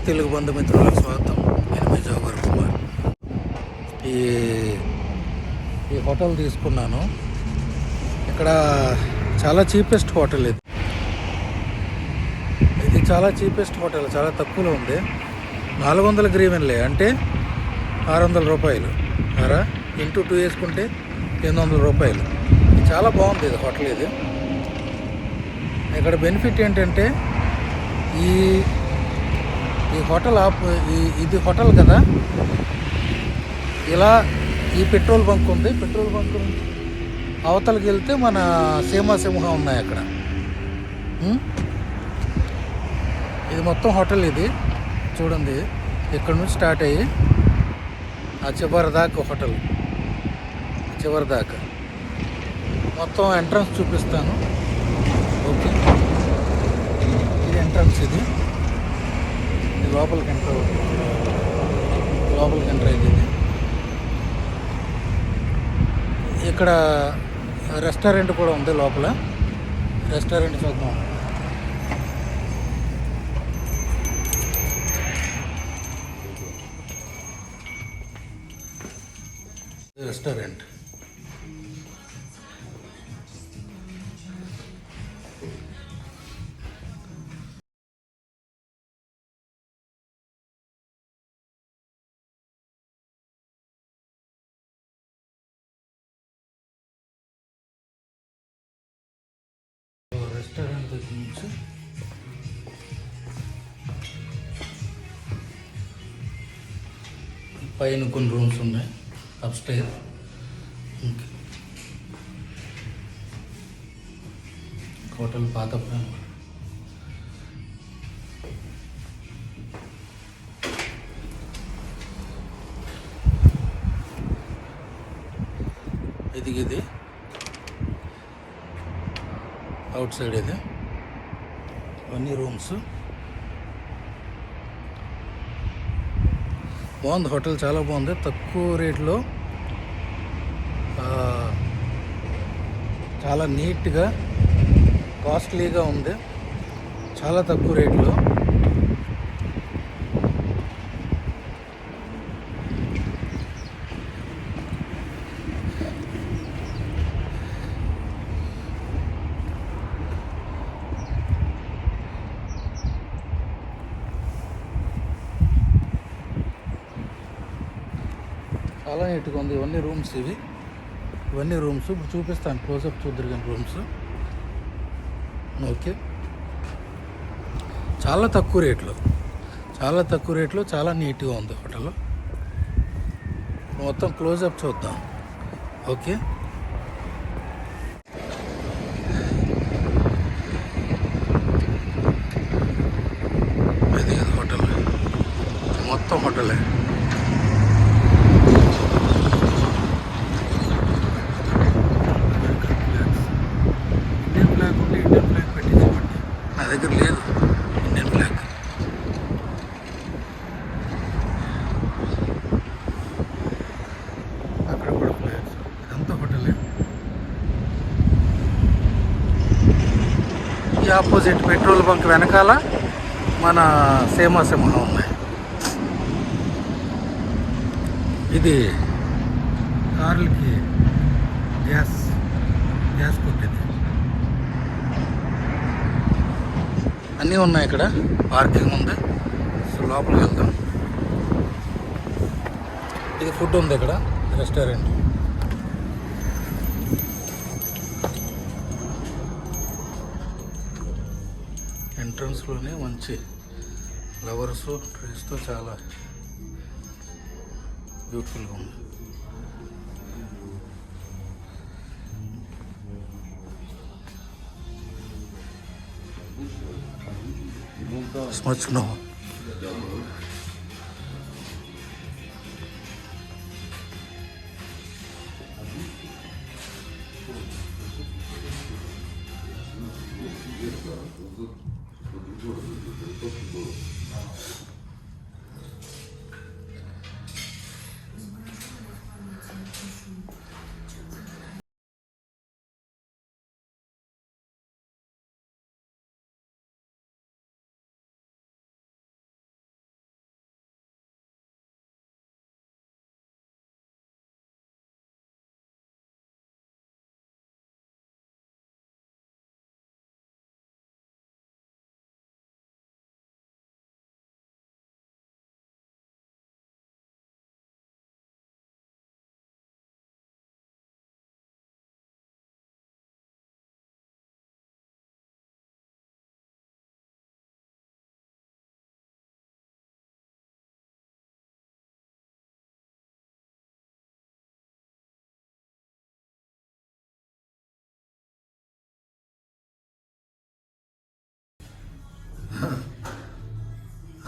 తెలుగు బంధుమిత్రులకు స్వాగతం. నేను మీ జవహర్ కుమార్. ఈ ఈ హోటల్ తీసుకున్నాను. ఇక్కడ చాలా చీపెస్ట్ హోటల్ ఇది చాలా చీపెస్ట్ హోటల్, చాలా తక్కువలో ఉంది. 400 గ్రీవెన్లే, అంటే 600 రూపాయలు. ఇంటూ 2 వేసుకుంటే 800 రూపాయలు. చాలా బాగుంది ఇది హోటల్. ఇది ఇక్కడ బెనిఫిట్ ఏంటంటే ఈ హోటల్ ఇది హోటల్ కదా, ఇలా ఈ పెట్రోల్ బంక్ ఉంది. పెట్రోల్ బంక్ అవతలకి వెళ్తే మన సీమాసింహం ఉన్నాయి అక్కడ. ఇది మొత్తం హోటల్. ఇది చూడండి, ఇక్కడ నుంచి స్టార్ట్ అయ్యి ఆ చివరి దాకా హోటల్, చివరి దాకా మొత్తం ఎంట్రన్స్ చూపిస్తాను. ఓకే, ఇది ఎంట్రన్స్. ఇది లోపలికి ఎంటర్ అయింది. ఇది ఇక్కడ రెస్టారెంట్ కూడా ఉంది లోపల. రెస్టారెంట్ చూద్దాం. రెస్టారెంట్ దగ్గర నుంచి పైన కొన్ని రూమ్స్ ఉన్నాయి, అప్స్టైర్. హోటల్ పాత ప్రాంతం. ఇది అవుట్ సైడ్. ఇది అన్ని రూమ్స్. బాగుంది హోటల్, చాలా బాగుంది. తక్కువ రేట్లో చాలా నీట్గా, కాస్ట్లీగా ఉంది. చాలా తక్కువ రేట్లో. చాలా నీట్గా ఉంది. ఇవన్నీ రూమ్స్. ఇవన్నీ రూమ్స్. ఇప్పుడు చూపిస్తాను, క్లోజప్ చూద్దరు కానీ రూమ్స్. ఓకే, చాలా తక్కువ రేట్లో, చాలా నీట్గా ఉంది హోటల్. మొత్తం క్లోజప్ చూద్దాం. ఓకే, ఇది హోటల్, మొత్తం హోటలే. ఇండియన్ ఫ్లాగ్ పెట్టించమండి, నా దగ్గర లేదు ఇండియన్ ఫ్లాగ్. అక్కడ కూడా ఫ్లాగ్స్. ఇదంతా హోటలే. ఈ ఆపోజిట్ పెట్రోల్ బంక్ వెనకాల మన సీమాసింహం ఉన్నాయి. ఇది కార్లకి గ్యాస్ కొట్టేది. అన్నీ ఉన్నాయి ఇక్కడ. పార్కింగ్ ఉంది. సో లోపలికి వెళ్దాం. ఇది ఫుడ్ ఉంది ఇక్కడ, రెస్టారెంట్. ఎంట్రన్స్లోనే మంచి ఫ్లవర్స్, ట్రీస్తో చాలా బ్యూటిఫుల్గా ఉంది. Смачного.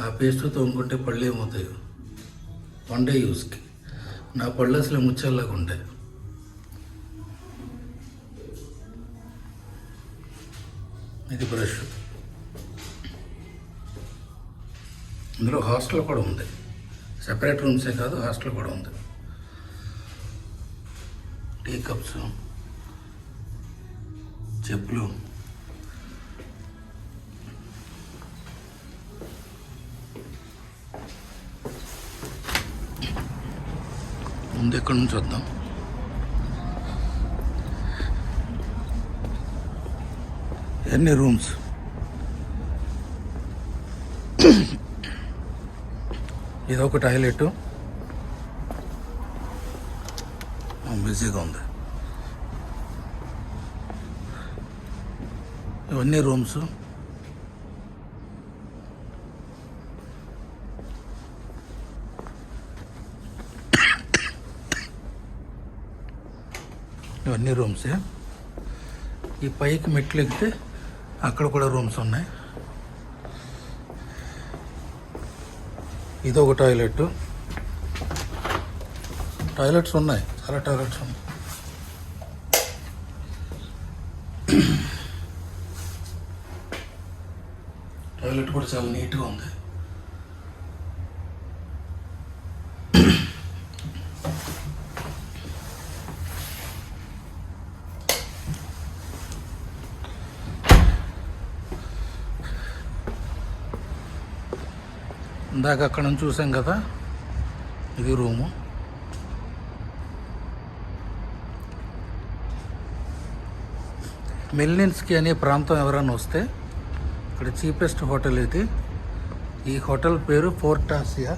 ఆ పేస్ట్ తోముకుంటే పళ్ళు ఏమవుతాయి, 1 డే యూస్కి. నా పళ్ళు అసలు ముచ్చేలాగా ఉంటాయి. ఇది బ్రష్. ఇందులో హాస్టల్ కూడా ఉంది, సెపరేట్ రూమ్సే కాదు, హాస్టల్ కూడా ఉంది. టీ కప్స్, చెప్పులు, ముందు ఎక్కడి నుంచి వద్దాం. ఎన్ని రూమ్స్, ఇదొక టాయిలెట్, బిజీగా ఉంది. ఇవన్నీ రూమ్స్. ఇవన్నీ రూమ్సే. ఈ పైకి మెట్లు ఎక్కితే అక్కడ కూడా రూమ్స్ ఉన్నాయి. ఇదొక టాయిలెట్. టాయిలెట్స్ ఉన్నాయి, చాలా టాయిలెట్స్ ఉన్నాయి. టాయిలెట్ కూడా చాలా నీట్గా ఉంది. ఇందాక అక్కడ నుంచి చూసాం కదా, ఇది రూము. మెల్నిన్స్కి అనే ప్రాంతం ఎవరైనా వస్తే ఇక్కడ చీపెస్ట్ హోటల్ ఇది. ఈ హోటల్ పేరు ఫోర్టాసియా.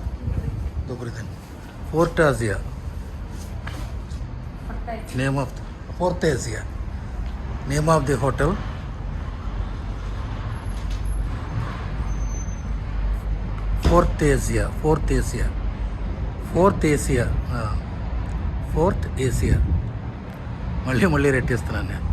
ఫోర్టాసియా, నేమ్ ఆఫ్ ఫోర్టేసియా, name of the hotel. Forth Asia. మళ్ళీ రెట్టిస్తున్నాను నేను.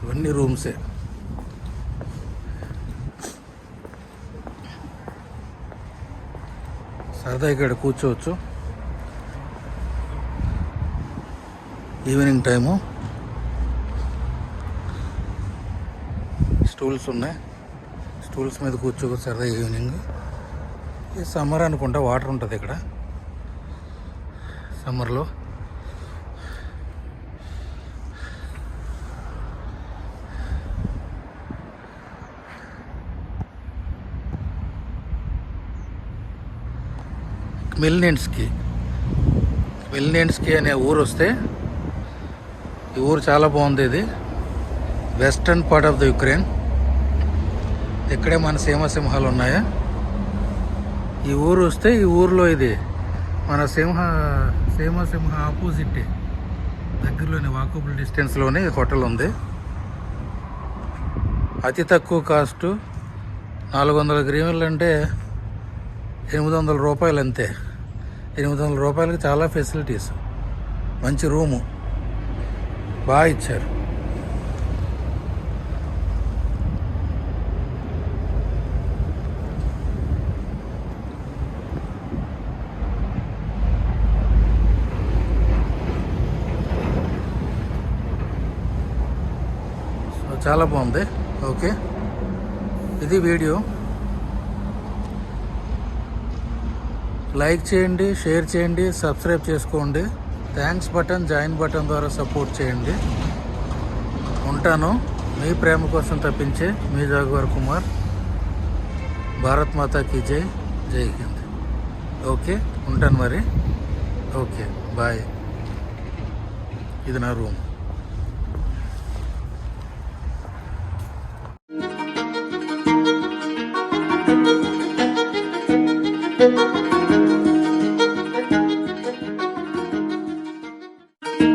ఇవన్నీ రూమ్సే. సరదా ఇక్కడ కూర్చోవచ్చు. ఈవినింగ్ టైము స్టూల్స్ ఉన్నాయి, స్టూల్స్ మీద కూర్చోవచ్చు సరదా ఈవినింగ్. ఈ సమ్మర్ అనుకుంటా వాటర్ ఉంటుంది ఇక్కడ సమ్మర్లో. మెల్నిన్స్కి అనే ఊరు వస్తే, ఈ ఊరు చాలా బాగుంది. ఇది western part of the Ukraine. ఇక్కడే మన సీమసింహాలు ఉన్నాయా. ఈ ఊరు వస్తే, ఈ ఊరిలో ఇది మన సీమసింహ ఆపోజిట్ దగ్గరలోనే వాకబుల్ డిస్టెన్స్లోనే హోటల్ ఉంది. అతి తక్కువ కాస్టు 400 గ్రీవెన్లు అంటే 800 రూపాయలు అంతే. 800 రూపాయలకి చాలా ఫెసిలిటీస్, మంచి రూము బాగా ఇచ్చారు. సో చాలా బాగుంది. ఓకే, ఇది వీడియో. లైక్ చేయండి, షేర్ చేయండి, సబ్స్క్రైబ్ చేసుకోండి. థ్యాంక్స్ బటన్, జాయిన్ బటన్ ద్వారా సపోర్ట్ చేయండి. ఉంటాను. మీ ప్రేమ కోసం తప్పించే మీ జాగువార్ కుమార్. భారత్ మాతాకి జై, జై హింద్. ఓకే, ఉంటాను మరి. Okay, bye. ఇది నా రూమ్.